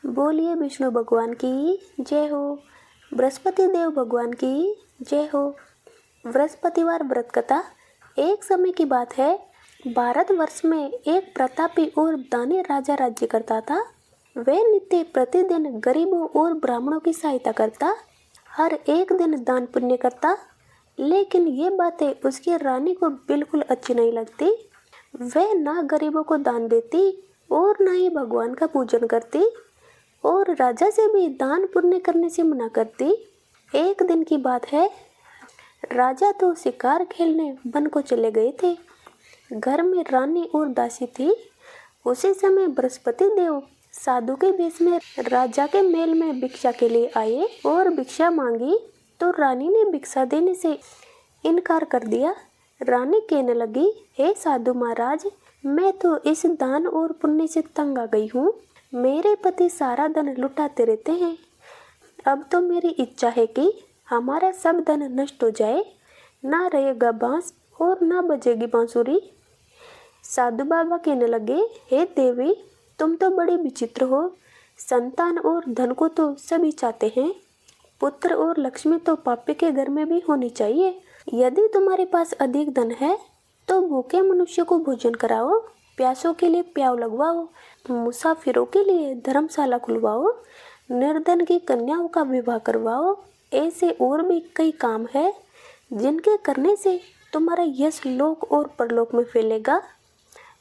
बोलिए विष्णु भगवान की जय हो। बृहस्पति देव भगवान की जय हो। बृहस्पतिवार व्रत कथा। एक समय की बात है, भारतवर्ष में एक प्रतापी और दानी राजा राज्य करता था। वह नित्य प्रतिदिन गरीबों और ब्राह्मणों की सहायता करता, हर एक दिन दान पुण्य करता। लेकिन ये बातें उसकी रानी को बिल्कुल अच्छी नहीं लगती। वह ना गरीबों को दान देती और ना ही भगवान का पूजन करती, और राजा से भी दान पुण्य करने से मना करती। एक दिन की बात है, राजा तो शिकार खेलने वन को चले गए थे। घर में रानी और दासी थी। उसी समय बृहस्पति देव साधु के वेश में राजा के महल में भिक्षा के लिए आए और भिक्षा मांगी तो रानी ने भिक्षा देने से इनकार कर दिया। रानी कहने लगी, हे साधु महाराज, मैं तो इस दान और पुण्य से तंग आ गई हूँ। मेरे पति सारा धन लुटाते रहते हैं। अब तो मेरी इच्छा है कि हमारा सब धन नष्ट हो जाए, ना रहेगा बांस और ना बजेगी बांसुरी। साधु बाबा कहने लगे, हे देवी, तुम तो बड़ी विचित्र हो। संतान और धन को तो सभी चाहते हैं। पुत्र और लक्ष्मी तो पापी के घर में भी होनी चाहिए। यदि तुम्हारे पास अधिक धन है तो भूखे मनुष्य को भोजन कराओ, प्यासों के लिए प्याऊ लगवाओ, मुसाफिरों के लिए धर्मशाला खुलवाओ, निर्धन की कन्याओं का विवाह करवाओ। ऐसे और भी कई काम है जिनके करने से तुम्हारा यश लोक और परलोक में फैलेगा।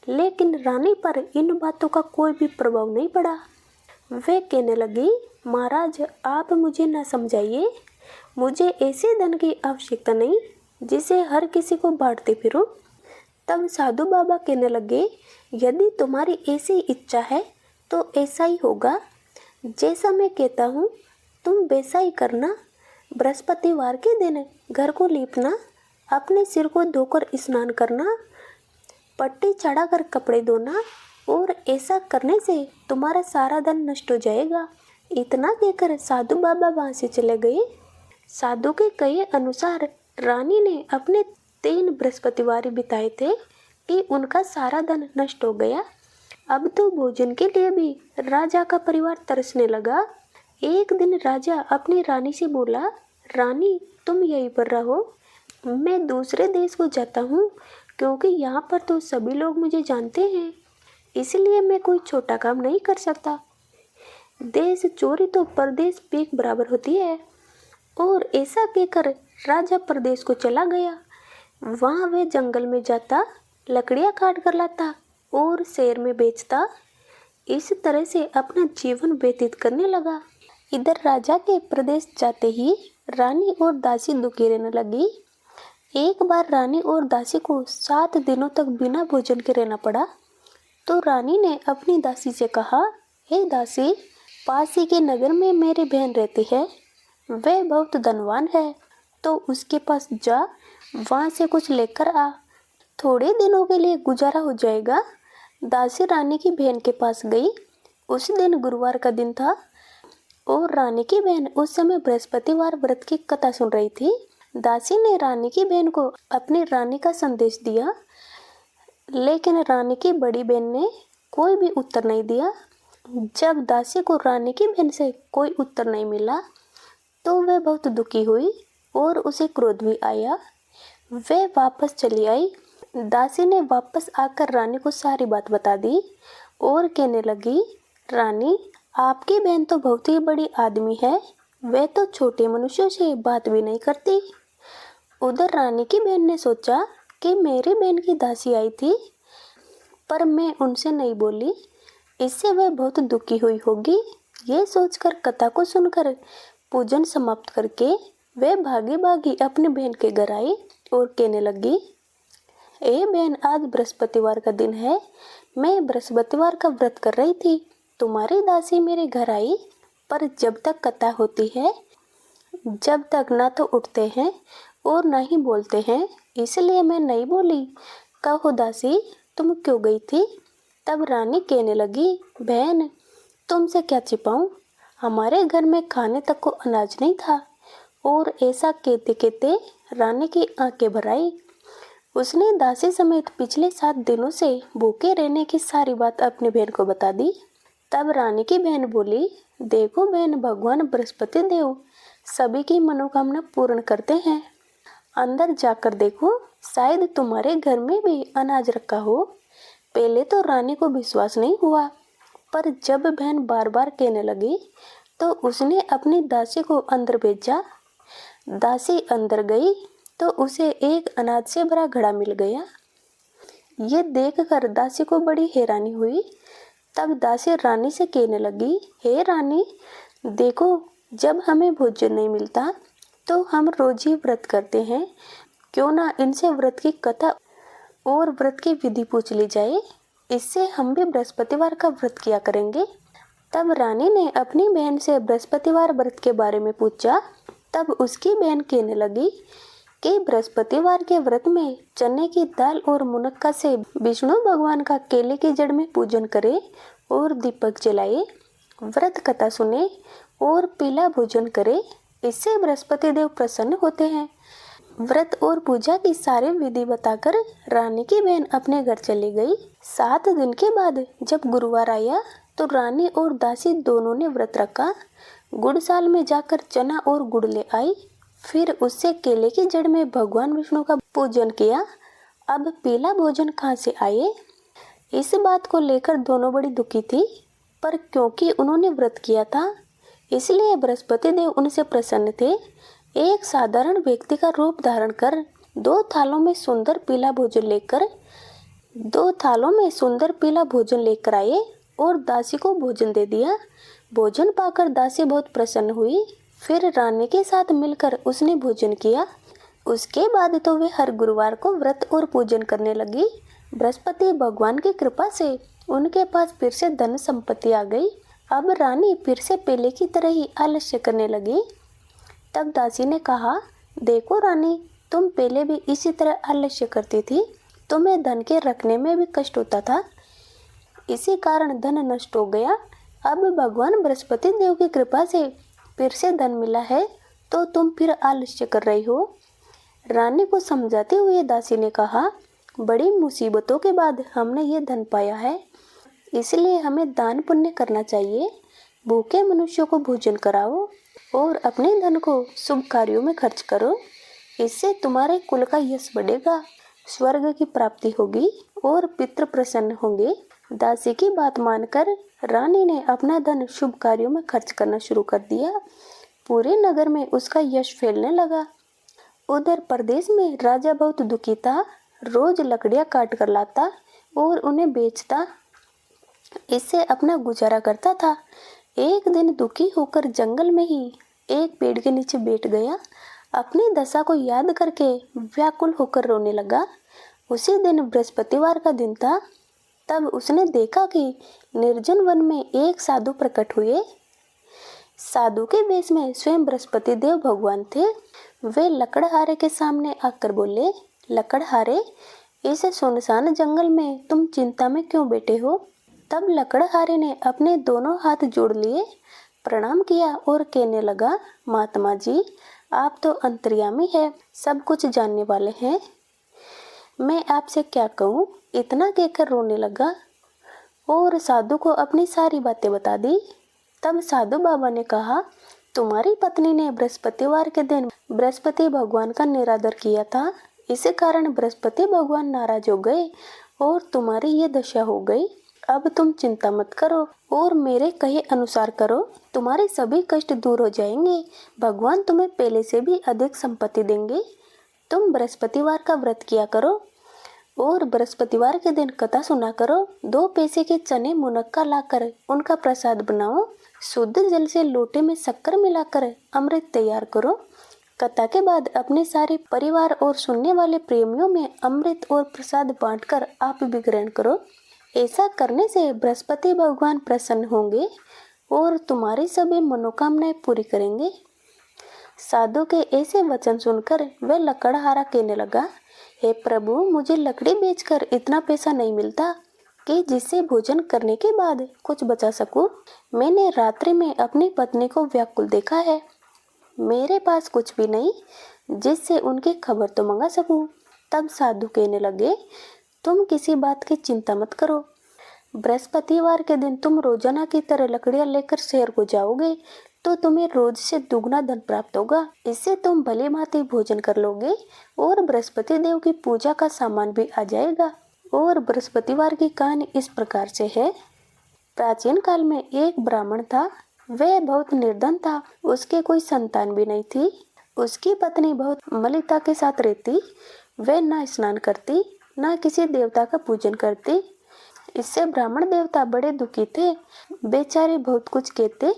लेकिन रानी पर इन बातों का कोई भी प्रभाव नहीं पड़ा। वे कहने लगी, महाराज, आप मुझे न समझाइए। मुझे ऐसे धन की आवश्यकता नहीं जिसे हर किसी को बांटते फिरूं। तब साधु बाबा कहने लगे, यदि तुम्हारी ऐसी इच्छा है तो ऐसा ही होगा। जैसा मैं कहता हूँ तुम वैसा ही करना। बृहस्पतिवार के दिन घर को लीपना, अपने सिर को धोकर स्नान करना, पट्टी चढ़ाकर कपड़े धोना, और ऐसा करने से तुम्हारा सारा धन नष्ट हो जाएगा। इतना कहकर साधु बाबा वहाँ से चले गए। साधु के कहे अनुसार रानी ने अपने 3 बृहस्पतिवार बिताए थे कि उनका सारा धन नष्ट हो गया। अब तो भोजन के लिए भी राजा का परिवार तरसने लगा। एक दिन राजा अपनी रानी से बोला, रानी, तुम यहीं पर रहो, मैं दूसरे देश को जाता हूँ, क्योंकि यहाँ पर तो सभी लोग मुझे जानते हैं, इसलिए मैं कोई छोटा काम नहीं कर सकता। देश चोरी तो परदेश पीक बराबर होती है। और ऐसा कहकर राजा परदेश को चला गया। वहाँ वे जंगल में जाता, लकड़ियाँ काट कर लाता और शहर में बेचता। इस तरह से अपना जीवन व्यतीत करने लगा। इधर राजा के प्रदेश जाते ही रानी और दासी दुखी रहने लगी। एक बार रानी और दासी को 7 दिनों तक बिना भोजन के रहना पड़ा। तो रानी ने अपनी दासी से कहा, हे दासी, पास ही के नगर में मेरी बहन रहती है, वह बहुत धनवान है, तो उसके पास जा, वहाँ से कुछ लेकर आ, थोड़े दिनों के लिए गुजारा हो जाएगा। दासी रानी की बहन के पास गई। उस दिन गुरुवार का दिन था और रानी की बहन उस समय बृहस्पतिवार व्रत की कथा सुन रही थी। दासी ने रानी की बहन को अपनी रानी का संदेश दिया, लेकिन रानी की बड़ी बहन ने कोई भी उत्तर नहीं दिया। जब दासी को रानी की बहन से कोई उत्तर नहीं मिला तो वह बहुत दुखी हुई और उसे क्रोध भी आया। वह वापस चली आई। दासी ने वापस आकर रानी को सारी बात बता दी और कहने लगी, रानी, आपकी बहन तो बहुत ही बड़ी आदमी है, वह तो छोटे मनुष्यों से बात भी नहीं करती। उधर रानी की बहन ने सोचा कि मेरी बहन की दासी आई थी, पर मैं उनसे नहीं बोली, इससे वह बहुत दुखी हुई होगी। ये सोचकर कथा को सुनकर पूजन समाप्त करके वह भागी भागी अपनी बहन के घर आई और कहने लगी, ए बहन, आज बृहस्पतिवार का दिन है, मैं बृहस्पतिवार का व्रत कर रही थी, तुम्हारी दासी मेरे घर आई, पर जब तक कथा होती है, जब तक ना तो उठते हैं और ना ही बोलते हैं, इसलिए मैं नहीं बोली। कहो दासी, तुम क्यों गई थी? तब रानी कहने लगी, बहन, तुमसे क्या छिपाऊं, हमारे घर में खाने तक को अनाज नहीं था। और ऐसा कहते कहते रानी की आंखें भर आई। उसने दासी समेत पिछले 7 दिनों से भूखे रहने की सारी बात अपनी बहन को बता दी। तब रानी की बहन बोली, देखो बहन, भगवान बृहस्पति देव सभी की मनोकामना पूर्ण करते हैं। अंदर जाकर देखो, शायद तुम्हारे घर में भी अनाज रखा हो। पहले तो रानी को विश्वास नहीं हुआ, पर जब बहन बार बार कहने लगी तो उसने अपनी दासी को अंदर भेजा। दासी अंदर गई तो उसे एक अनाज से भरा घड़ा मिल गया। ये देखकर दासी को बड़ी हैरानी हुई। तब दासी रानी से कहने लगी, हे रानी, देखो, जब हमें भोजन नहीं मिलता तो हम रोज ही व्रत करते हैं। क्यों ना इनसे व्रत की कथा और व्रत की विधि पूछ ली जाए। इससे हम भी बृहस्पतिवार का व्रत किया करेंगे। तब रानी ने अपनी बहन से बृहस्पतिवार व्रत के बारे में पूछा। तब उसकी बहन कहने लगी कि बृहस्पतिवार के व्रत में चने की दाल और मुनक्का से विष्णु भगवान का केले की जड़ में पूजन करे और दीपक जलाए, व्रत कथा सुने और पीला भोजन करे। इससे बृहस्पति देव प्रसन्न होते हैं। व्रत और पूजा की सारी विधि बताकर रानी की बहन अपने घर चली गई। 7 दिन के बाद जब गुरुवार आया तो रानी और दासी दोनों ने व्रत रखा। गुड़साल में जाकर चना और गुड़ ले आई। फिर उससे केले की जड़ में भगवान विष्णु का पूजन किया। अब पीला भोजन कहाँ से आए? इस बात को लेकर दोनों बड़ी दुखी थी, पर क्योंकि उन्होंने व्रत किया था इसलिए बृहस्पति देव उनसे प्रसन्न थे। एक साधारण व्यक्ति का रूप धारण कर 2 थालों में सुंदर पीला भोजन लेकर आए और दासी को भोजन दे दिया। भोजन पाकर दासी बहुत प्रसन्न हुई। फिर रानी के साथ मिलकर उसने भोजन किया। उसके बाद तो वे हर गुरुवार को व्रत और पूजन करने लगी। बृहस्पति भगवान की कृपा से उनके पास फिर से धन संपत्ति आ गई। अब रानी फिर से पहले की तरह ही आलस्य करने लगी। तब दासी ने कहा, देखो रानी, तुम पहले भी इसी तरह आलस्य करती थी। तुम्हें धन के रखने में भी कष्ट होता था, इसी कारण धन नष्ट हो गया। अब भगवान बृहस्पति देव की कृपा से फिर से धन मिला है तो तुम फिर आलस्य कर रही हो। रानी को समझाते हुए दासी ने कहा, बड़ी मुसीबतों के बाद हमने ये धन पाया है, इसलिए हमें दान पुण्य करना चाहिए। भूखे मनुष्यों को भोजन कराओ और अपने धन को शुभ कार्यों में खर्च करो। इससे तुम्हारे कुल का यश बढ़ेगा, स्वर्ग की प्राप्ति होगी और पितृ प्रसन्न होंगे। दासी की बात मानकर रानी ने अपना धन शुभ कार्यों में खर्च करना शुरू कर दिया। पूरे नगर में उसका यश फैलने लगा। उधर प्रदेश में राजा बहुत दुखी था। रोज लकड़ियां काट कर लाता और उन्हें बेचता, इससे अपना गुजारा करता था। एक दिन दुखी होकर जंगल में ही एक पेड़ के नीचे बैठ गया। अपनी दशा को याद करके व्याकुल होकर रोने लगा। उसी दिन बृहस्पतिवार का दिन था। तब उसने देखा कि निर्जन वन में एक साधु प्रकट हुए। साधु के वेश में स्वयं बृहस्पति देव भगवान थे। वे लकड़हारे के सामने आकर बोले, लकड़हारे, इस सुनसान जंगल में तुम चिंता में क्यों बैठे हो? तब लकड़हारे ने अपने दोनों हाथ जोड़ लिए, प्रणाम किया और कहने लगा, महात्मा जी, आप तो अंतर्यामी है, सब कुछ जानने वाले हैं। मैं आपसे क्या कहूँ? इतना कहकर रोने लगा और साधु को अपनी सारी बातें बता दी। तब साधु बाबा ने कहा, तुम्हारी पत्नी ने बृहस्पतिवार के दिन बृहस्पति भगवान का निरादर किया था। इस कारण बृहस्पति भगवान नाराज हो गए और तुम्हारी ये दशा हो गई। अब तुम चिंता मत करो और मेरे कहे अनुसार करो, तुम्हारे सभी कष्ट दूर हो जाएंगे। भगवान तुम्हें पहले से भी अधिक संपत्ति देंगे। तुम बृहस्पतिवार का व्रत किया करो और बृहस्पतिवार के दिन कथा सुना करो। 2 पैसे के चने मुनक्का लाकर उनका प्रसाद बनाओ। शुद्ध जल से लोटे में शक्कर मिलाकर अमृत तैयार करो। कथा के बाद अपने सारे परिवार और सुनने वाले प्रेमियों में अमृत और प्रसाद बांटकर आप भी ग्रहण करो। ऐसा करने से बृहस्पति भगवान प्रसन्न होंगे और तुम्हारी सभी मनोकामनाएं पूरी करेंगे। साधु के ऐसे वचन सुनकर वह लकड़हारा कहने लगा, हे प्रभु, मुझे लकड़ी बेचकर इतना पैसा नहीं मिलता कि जिससे भोजन करने के बाद कुछ बचा सकूं। मैंने रात्रि में अपनी पत्नी को व्याकुल देखा है। मेरे पास कुछ भी नहीं जिससे उनकी खबर तो मंगा सकूं। तब साधु कहने लगे, तुम किसी बात की चिंता मत करो। बृहस्पतिवार के दिन तुम रोजाना की तरह लकड़ियां लेकर शहर को जाओगे तो तुम्हें रोज से दुगना धन प्राप्त होगा। इससे तुम भली भांति भोजन कर लोगे और बृहस्पति देव की पूजा का सामान भी आ जाएगा। और बृहस्पतिवार की कहानी इस प्रकार से है। प्राचीन काल में एक ब्राह्मण था। वह बहुत निर्धन था। उसके कोई संतान भी नहीं थी। उसकी पत्नी बहुत मलिता के साथ रहती। वह न स्नान करती न किसी देवता का पूजन करती। इससे ब्राह्मण देवता बड़े दुखी थे। बेचारे बहुत कुछ कहते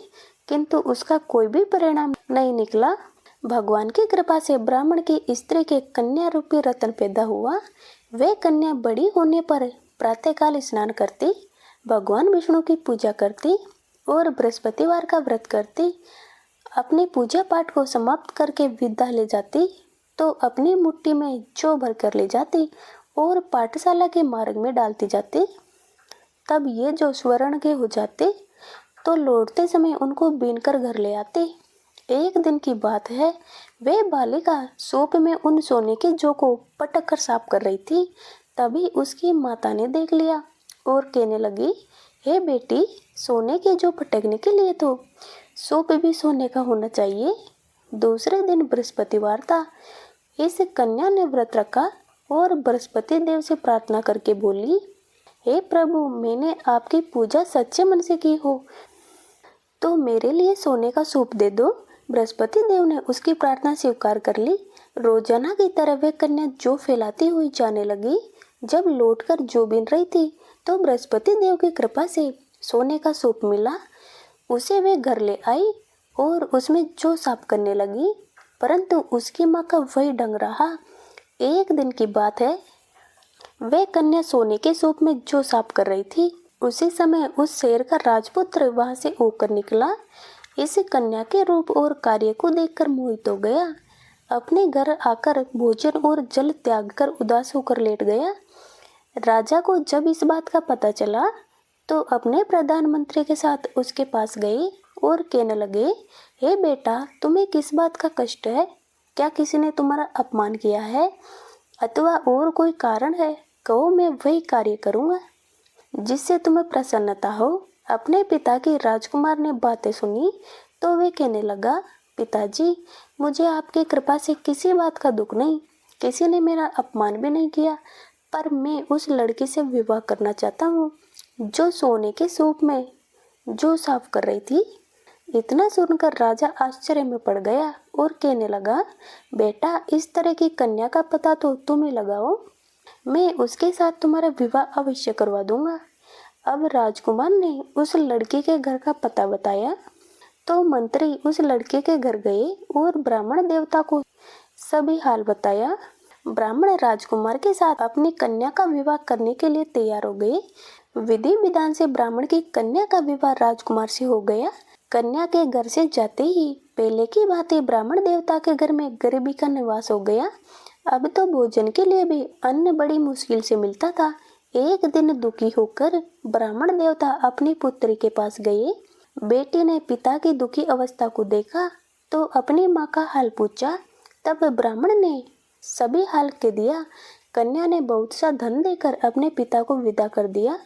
किंतु उसका कोई भी परिणाम नहीं निकला। भगवान की कृपा से ब्राह्मण की स्त्री के कन्या रूपी रत्न पैदा हुआ। वह कन्या बड़ी होने पर प्रातःकाल स्नान करती, भगवान विष्णु की पूजा करती और बृहस्पतिवार का व्रत करती। अपनी पूजा पाठ को समाप्त करके विदा ले जाती तो अपनी मुट्ठी में जौ भर कर ले जाती और पाठशाला के मार्ग में डालती जाती। तब ये जो स्वर्ण के हो जाते तो लौटते समय उनको बीनकर घर ले आते। एक दिन की बात है, वे बालिका सूप में उन सोने के जौ को पटक कर साफ कर रही थी। तभी उसकी माता ने देख लिया और कहने लगी, हे बेटी, सोने के जौ पटकने के लिए तो सूप भी सोने का होना चाहिए। दूसरे दिन बृहस्पतिवार था। इस कन्या ने व्रत रखा और बृहस्पति देव से प्रार्थना करके बोली, हे प्रभु, मैंने आपकी पूजा सच्चे मन से की हो तो मेरे लिए सोने का सूप दे दो। बृहस्पति देव ने उसकी प्रार्थना स्वीकार कर ली। रोजाना की तरह वह कन्या जौ फैलाती हुई जाने लगी। जब लौटकर जौ बीन रही थी तो बृहस्पति देव की कृपा से सोने का सूप मिला। उसे वे घर ले आई और उसमें जौ साफ करने लगी, परंतु उसकी माँ का वही ढंग रहा। एक दिन की बात है, वह कन्या सोने के सूप में जौ साफ कर रही थी। उसी समय उस शहर का राजपुत्र वहां से होकर निकला। इस कन्या के रूप और कार्य को देखकर मोहित हो गया। अपने घर आकर भोजन और जल त्याग कर उदास होकर लेट गया। राजा को जब इस बात का पता चला तो अपने प्रधानमंत्री के साथ उसके पास गए और कहने लगे, हे बेटा, तुम्हें किस बात का कष्ट है? क्या किसी ने तुम्हारा अपमान किया है अथवा और कोई कारण है? कहो, मैं वही कार्य करूँगा जिससे तुम्हें प्रसन्नता हो। अपने पिता की राजकुमार ने बातें सुनी तो वे कहने लगा, पिताजी, मुझे आपकी कृपा से किसी बात का दुख नहीं। किसी ने मेरा अपमान भी नहीं किया, पर मैं उस लड़की से विवाह करना चाहता हूँ जो सोने के सूप में जौ साफ कर रही थी। इतना सुनकर राजा आश्चर्य में पड़ गया और कहने लगा, बेटा, इस तरह की कन्या का पता तो तुम ही लगाओ। मैं उसके साथ तुम्हारा विवाह अवश्य करवा दूंगा। अब राजकुमार ने उस लड़की के घर का पता बताया तो मंत्री उस लड़के के घर गए और ब्राह्मण देवता को सभी हाल बताया। ब्राह्मण राजकुमार के साथ अपनी कन्या का विवाह करने के लिए तैयार हो गए। विधि विधान से ब्राह्मण की कन्या का विवाह राजकुमार से हो गया। कन्या के घर से जाते ही पहले की भांति ब्राह्मण देवता के घर में गरीबी का निवास हो गया। अब तो भोजन के लिए भी अन्न बड़ी मुश्किल से मिलता था। एक दिन दुखी होकर ब्राह्मण देवता अपनी पुत्री के पास गए। बेटी ने पिता की दुखी अवस्था को देखा तो अपनी माँ का हाल पूछा। तब ब्राह्मण ने सभी हाल कह दिया। कन्या ने बहुत सा धन देकर अपने पिता को विदा कर दिया।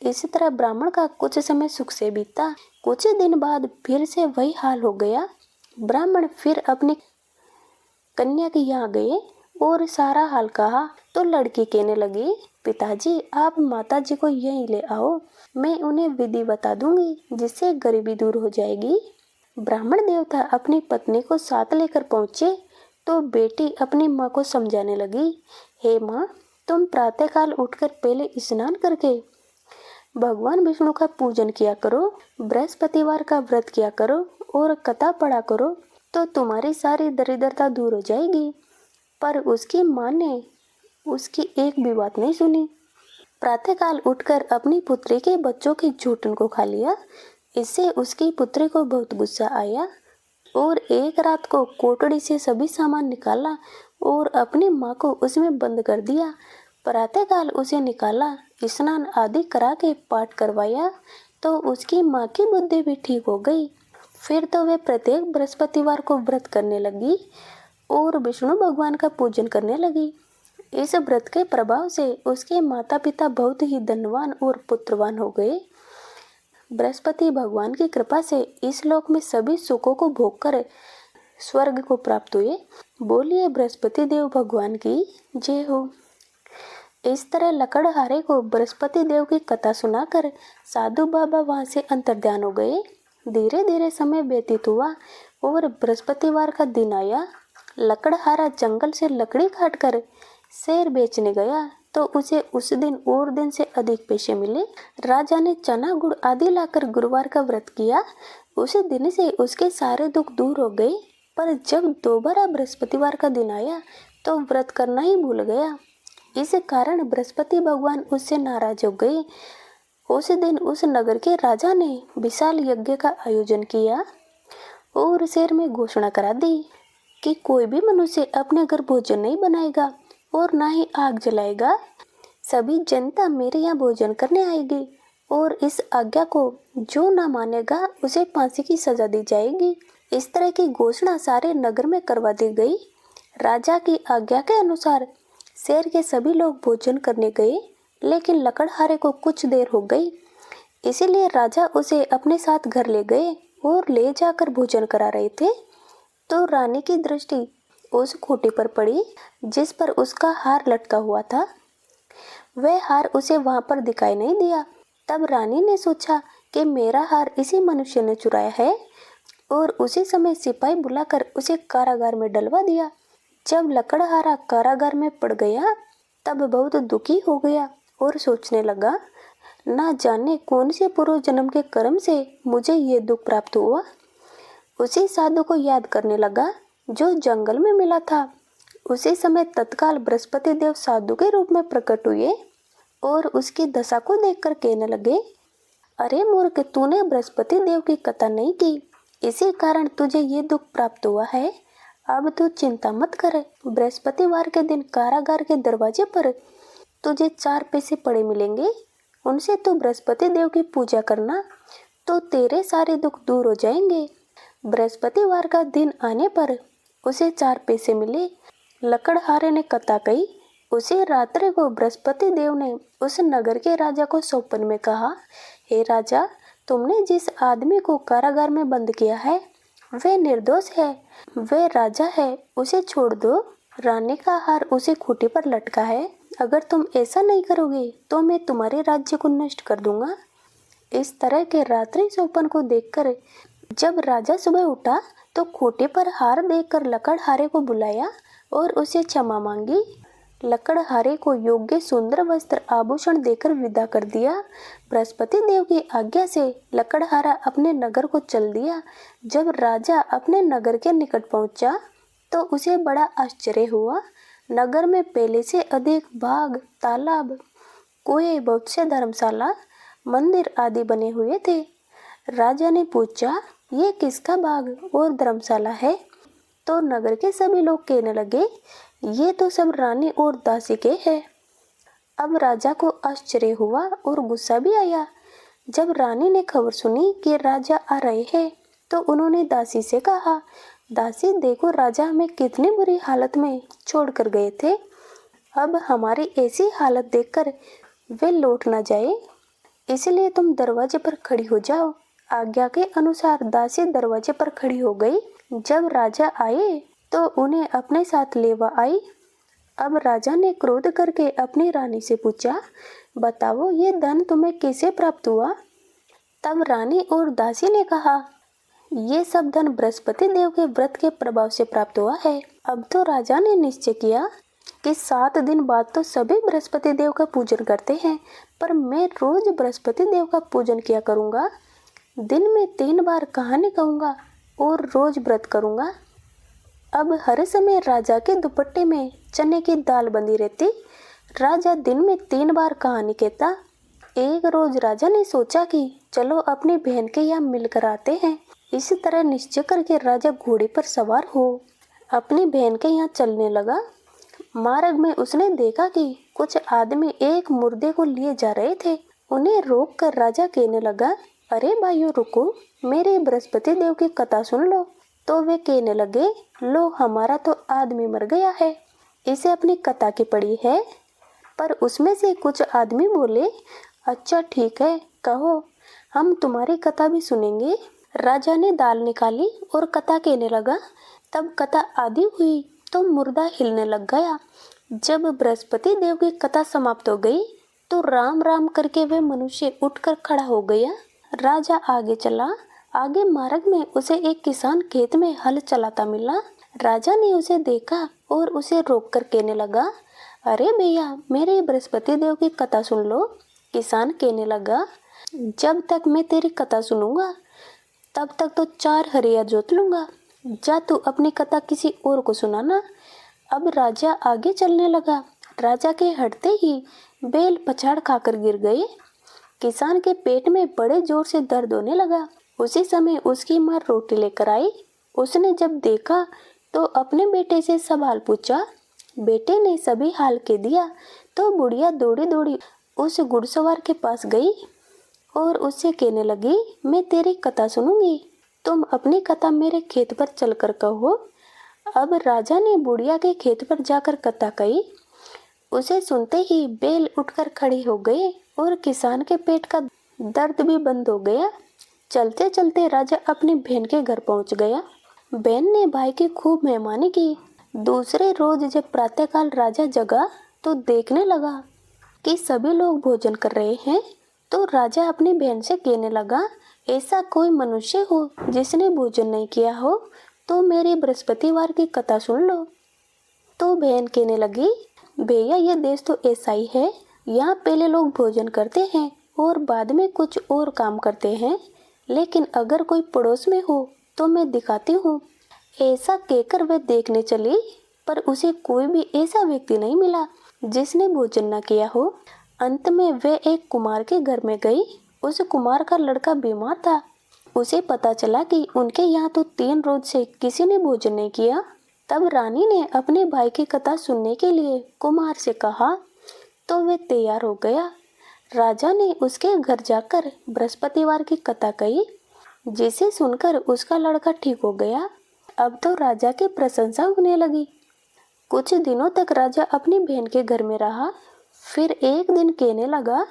इस तरह ब्राह्मण का कुछ समय सुख से बीता। कुछ दिन बाद फिर से वही हाल हो गया। ब्राह्मण फिर अपनी कन्या के यहाँ गए और सारा हाल कहा तो लड़की कहने लगी, पिताजी, आप माताजी को यहीं ले आओ, मैं उन्हें विधि बता दूंगी जिससे गरीबी दूर हो जाएगी। ब्राह्मण देवता अपनी पत्नी को साथ लेकर पहुंचे तो बेटी अपनी माँ को समझाने लगी, हे माँ, तुम प्रातःकाल उठकर पहले स्नान करके भगवान विष्णु का पूजन किया करो, बृहस्पतिवार का व्रत किया करो और कथा पढ़ा करो तो तुम्हारी सारी दरिद्रता दूर हो जाएगी। पर उसकी माँ ने उसकी एक भी बात नहीं सुनी। प्रातःकाल उठकर अपनी पुत्री के बच्चों के जूठन को खा लिया। इससे उसकी पुत्री को बहुत गुस्सा आया और एक रात को कोठड़ी से सभी सामान निकाला और अपनी माँ को उसमें बंद कर दिया। प्रातःकाल उसे निकाला, स्नान आदि करा के पाठ करवाया तो उसकी माँ की बुद्धि भी ठीक हो गई। फिर तो वे प्रत्येक बृहस्पतिवार को व्रत करने लगी और विष्णु भगवान का पूजन करने लगी। इस व्रत के प्रभाव से उसके माता पिता बहुत ही धनवान और पुत्रवान हो गए। बृहस्पति भगवान की कृपा से इस लोक में सभी सुखों को भोगकर स्वर्ग को प्राप्त हुए। बोलिए बृहस्पति देव भगवान की जय हो। इस तरह लकड़हारे को बृहस्पति देव की कथा सुनाकर साधु बाबा वहां से अंतर्ध्यान हो गए। धीरे धीरे समय व्यतीत हुआ और बृहस्पतिवार का दिन आया। लकड़हारा जंगल से लकड़ी काटकर शेर बेचने गया तो उसे उस दिन और दिन से अधिक पैसे मिले। राजा ने चना गुड़ आदि लाकर गुरुवार का व्रत किया। उस दिन से उसके सारे दुख दूर हो गए। पर जब दोबारा बृहस्पतिवार का दिन आया तो व्रत करना ही भूल गया। इस कारण बृहस्पति भगवान उससे नाराज हो गए। उस दिन उस नगर के राजा ने विशाल यज्ञ का आयोजन किया और शहर में घोषणा करा दी कि कोई भी मनुष्य अपने घर भोजन नहीं बनाएगा और ना ही आग जलाएगा। सभी जनता मेरे यहाँ भोजन करने आएगी और इस आज्ञा को जो ना मानेगा उसे फांसी की सजा दी जाएगी। इस तरह की घोषणा सारे नगर में करवा दी गई। राजा की आज्ञा के अनुसार शहर के सभी लोग भोजन करने गए, लेकिन लकड़हारे को कुछ देर हो गई। इसीलिए राजा उसे अपने साथ घर ले गए और ले जाकर भोजन करा रहे थे तो रानी की दृष्टि उस खूंटी पर पड़ी जिस पर उसका हार लटका हुआ था। वह हार उसे वहां पर दिखाई नहीं दिया। तब रानी ने सोचा कि मेरा हार इसी मनुष्य ने चुराया है और उसी समय सिपाही बुलाकर उसे कारागार में डलवा दिया। जब लकड़हारा कारागार में पड़ गया तब बहुत दुखी हो गया और सोचने लगा, ना जाने कौन से पूर्व जन्म के कर्म से मुझे ये दुख प्राप्त हुआ। उसी साधु को याद करने लगा जो जंगल में मिला था। उसी समय तत्काल बृहस्पति देव साधु के रूप में प्रकट हुए और उसकी दशा को देखकर कहने लगे, अरे मूर्ख, तूने बृहस्पति देव की कथा नहीं की, इसी कारण तुझे ये दुख प्राप्त हुआ है। अब तू चिंता मत कर। बृहस्पतिवार के दिन कारागार के दरवाजे पर तुझे 4 पैसे पड़े मिलेंगे। उनसे तू बृहस्पति देव की पूजा करना तो तेरे सारे दुख दूर हो जाएंगे। बृहस्पतिवार का दिन आने पर उसे 4 पैसे मिले। लकड़हारे ने कथा कही। उसी रात्रि को बृहस्पति देव ने उस नगर के राजा को स्वप्न में कहा, हे राजा, तुमने जिस आदमी को कारागार में बंद किया है वह निर्दोष है, वह राजा है, उसे छोड़ दो। रानी का हार उसी खूंटी पर लटका है। अगर तुम ऐसा नहीं करोगे तो मैं तुम्हारे राज्य को नष्ट कर दूंगा। इस तरह के रात्रि स्वप्न को देखकर जब राजा सुबह उठा तो खूंटी पर हार देखकर लकड़हारे को बुलाया और उसे क्षमा मांगी। लकड़हारे को योग्य सुंदर वस्त्र आभूषण देकर विदा कर दिया। बृहस्पति देव की आज्ञा से लकड़हारा अपने नगर को चल दिया। जब राजा अपने नगर के निकट पहुंचा तो उसे बड़ा आश्चर्य हुआ। नगर में पहले से अधिक बाग, तालाब, कुएं, बहुत से धर्मशाला, मंदिर आदि बने हुए थे। राजा ने पूछा, ये किसका बाग और धर्मशाला है? तो नगर के सभी लोग कहने लगे, ये तो सब रानी और दासी के हैं। अब राजा को आश्चर्य हुआ और गुस्सा भी आया। जब रानी ने खबर सुनी कि राजा आ रहे हैं तो उन्होंने दासी से कहा, दासी देखो, राजा हमें कितनी बुरी हालत में छोड़कर गए थे। अब हमारी ऐसी हालत देखकर वे लौट ना जाए, इसलिए तुम दरवाजे पर खड़ी हो जाओ। आज्ञा के अनुसार दासी दरवाजे पर खड़ी हो गई। जब राजा आए तो उन्हें अपने साथ लेवा आई। अब राजा ने क्रोध करके अपनी रानी से पूछा, बताओ ये धन तुम्हें कैसे प्राप्त हुआ? तब रानी और दासी ने कहा, ये सब धन बृहस्पति देव के व्रत के प्रभाव से प्राप्त हुआ है। अब तो राजा ने निश्चय किया कि 7 दिन बाद तो सभी बृहस्पति देव का पूजन करते हैं, पर मैं रोज बृहस्पति देव का पूजन किया करूँगा। दिन में 3 बार कहानी कहूँगा और रोज व्रत करूँगा। अब हर समय राजा के दुपट्टे में चने की दाल बंधी रहती। राजा दिन में 3 बार कहानी कहता। एक रोज राजा ने सोचा कि चलो अपनी बहन के यहाँ मिलकर आते हैं। इस तरह निश्चय करके राजा घोड़े पर सवार हो अपनी बहन के यहाँ चलने लगा। मार्ग में उसने देखा कि कुछ आदमी एक मुर्दे को लिए जा रहे थे। उन्हें रोककर राजा कहने लगा, अरे भाइयों रुको, मेरे बृहस्पति देव की कथा सुन लो। तो वे कहने लगे, लो हमारा तो आदमी मर गया है। इसे अपनी कथा की पड़ी है। पर उसमें से कुछ आदमी बोले, अच्छा ठीक है, कहो, हम तुम्हारी कथा भी सुनेंगे। राजा ने दाल निकाली और कथा कहने लगा। तब कथा आधी हुई तो मुर्दा हिलने लग गया। जब बृहस्पति देव की कथा समाप्त हो गई तो राम राम करके वे मनुष्य उठकर खड़ा हो गया। राजा आगे चला। आगे मार्ग में उसे एक किसान खेत में हल चलाता मिला। राजा ने उसे देखा और उसे रोककर कहने लगा, अरे भैया, मेरे बृहस्पति देव की कथा सुन लो। किसान कहने लगा, जब तक मैं तेरी कथा सुनूंगा तब तक तो 4 हरिया जोत लूंगा। जा तू अपनी कथा किसी और को सुनाना। अब राजा आगे चलने लगा। राजा के हटते ही बैल पछाड़ खाकर गिर गए। किसान के पेट में बड़े जोर से दर्द होने लगा। उसी समय उसकी माँ रोटी लेकर आई। उसने जब देखा तो अपने बेटे से सब हाल पूछा। बेटे ने सभी हाल कह दिया तो बुढ़िया दौड़ी दौड़ी उस घुड़सवार के पास गई और उससे कहने लगी, मैं तेरी कथा सुनूंगी, तुम अपनी कथा मेरे खेत पर चलकर कहो। अब राजा ने बुढ़िया के खेत पर जाकर कथा कही। उसे सुनते ही बैल उठकर खड़े हो गए और किसान के पेट का दर्द भी बंद हो गया। चलते चलते राजा अपनी बहन के घर पहुंच गया। बहन ने भाई की खूब मेहमानी की। दूसरे रोज जब प्रातःकाल राजा जगा तो देखने लगा कि सभी लोग भोजन कर रहे हैं। तो राजा अपनी बहन से कहने लगा, ऐसा कोई मनुष्य हो जिसने भोजन नहीं किया हो तो मेरी बृहस्पतिवार की कथा सुन लो। तो बहन कहने लगी, भैया, ये देश तो ऐसा ही है। यहाँ पहले लोग भोजन करते हैं और बाद में कुछ और काम करते हैं, लेकिन अगर कोई पड़ोस में हो तो मैं दिखाती हूँ। ऐसा कहकर वह देखने चली, पर उसे कोई भी ऐसा व्यक्ति नहीं मिला जिसने भोजन न किया हो। अंत में वह एक कुमार के घर में गई। उस कुमार का लड़का बीमार था। उसे पता चला कि उनके यहाँ तो 3 रोज से किसी ने भोजन नहीं किया। तब रानी ने अपने भाई की कथा सुनने के लिए कुमार से कहा तो वह तैयार हो गया। राजा ने उसके घर जाकर बृहस्पतिवार की कथा कही, जिसे सुनकर उसका लड़का ठीक हो गया। अब तो राजा की प्रशंसा होने लगी। कुछ दिनों तक राजा अपनी बहन के घर में रहा। फिर एक दिन कहने लगा,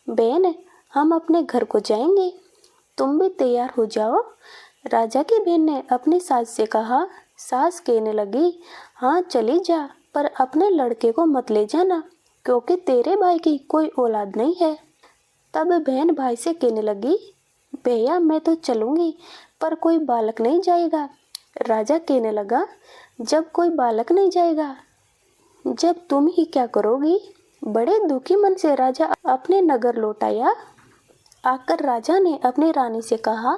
बहन, हम अपने घर को जाएंगे, तुम भी तैयार हो जाओ। राजा की बहन ने अपनी सास से कहा। सास कहने लगी, हाँ चली जा, पर अपने लड़के को मत ले जाना, क्योंकि तेरे भाई की कोई औलाद नहीं है। तब बहन भाई से कहने लगी, भैया, मैं तो चलूंगी, पर कोई बालक नहीं जाएगा। राजा कहने लगा, जब कोई बालक नहीं जाएगा, जब तुम ही क्या करोगी। बड़े दुखी मन से राजा अपने नगर लौट आया। आकर राजा ने अपनी रानी से कहा,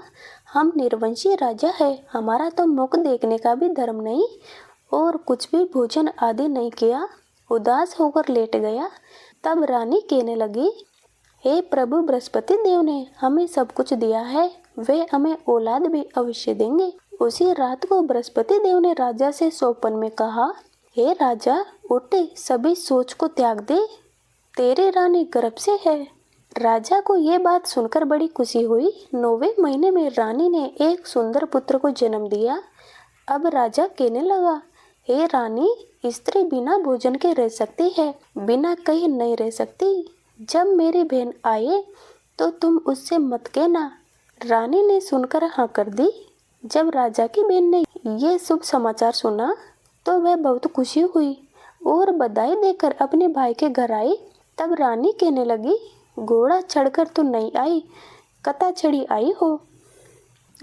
हम निर्वंशी राजा है, हमारा तो मुख देखने का भी धर्म नहीं और कुछ भी भोजन आदि नहीं किया। उदास होकर लेट गया। तब रानी कहने लगी, हे प्रभु, बृहस्पति देव ने हमें सब कुछ दिया है, वे हमें औलाद भी अवश्य देंगे। उसी रात को बृहस्पति देव ने राजा से स्वप्न में कहा, हे राजा, उठ, सभी सोच को त्याग दे, तेरी रानी गर्भ से है। राजा को ये बात सुनकर बड़ी खुशी हुई। 9वें महीने में रानी ने एक सुंदर पुत्र को जन्म दिया। अब राजा कहने लगा, हे रानी, स्त्री बिना भोजन के रह सकती है, बिना कहीं नहीं रह सकती। जब मेरी बहन आए तो तुम उससे मत कहना। रानी ने सुनकर हाँ कर दी। जब राजा की बहन ने ये शुभ समाचार सुना तो वह बहुत खुशी हुई और बधाई देकर अपने भाई के घर आई। तब रानी कहने लगी, घोड़ा चढ़कर तो नहीं आई, कथा चढ़ी आई हो।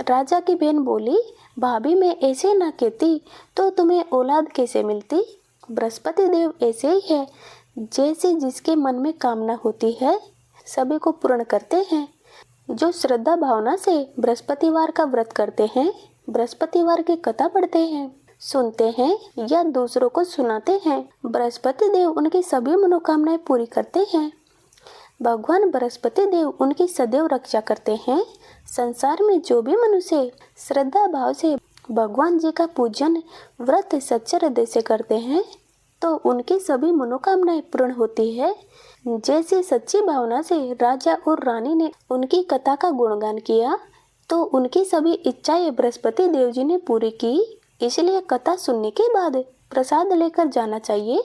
राजा की बहन बोली, भाभी, मैं ऐसे ना कहती तो तुम्हें औलाद कैसे मिलती। बृहस्पति देव ऐसे ही है, जैसे जिसके मन में कामना होती है सभी को पूर्ण करते हैं। जो श्रद्धा भावना से बृहस्पतिवार का व्रत करते हैं, बृहस्पतिवार की कथा पढ़ते हैं, सुनते हैं या दूसरों को सुनाते हैं, बृहस्पति देव उनकी सभी मनोकामनाएं पूरी करते हैं। भगवान बृहस्पति देव उनकी सदैव रक्षा करते हैं। संसार में जो भी मनुष्य श्रद्धा भाव से भगवान जी का पूजन व्रत सच्चे हृदय से करते हैं तो उनकी सभी मनोकामनाएं पूर्ण होती है। जैसे सच्ची भावना से राजा और रानी ने उनकी कथा का गुणगान किया तो उनकी सभी इच्छाएं बृहस्पति देव जी ने पूरी की। इसलिए कथा सुनने के बाद प्रसाद लेकर जाना चाहिए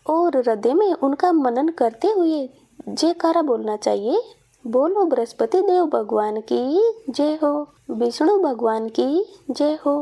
और हृदय में उनका मनन करते हुए जयकारा बोलना चाहिए। बोलो बृहस्पति देव भगवान की जय हो, विष्णु भगवान की जय हो।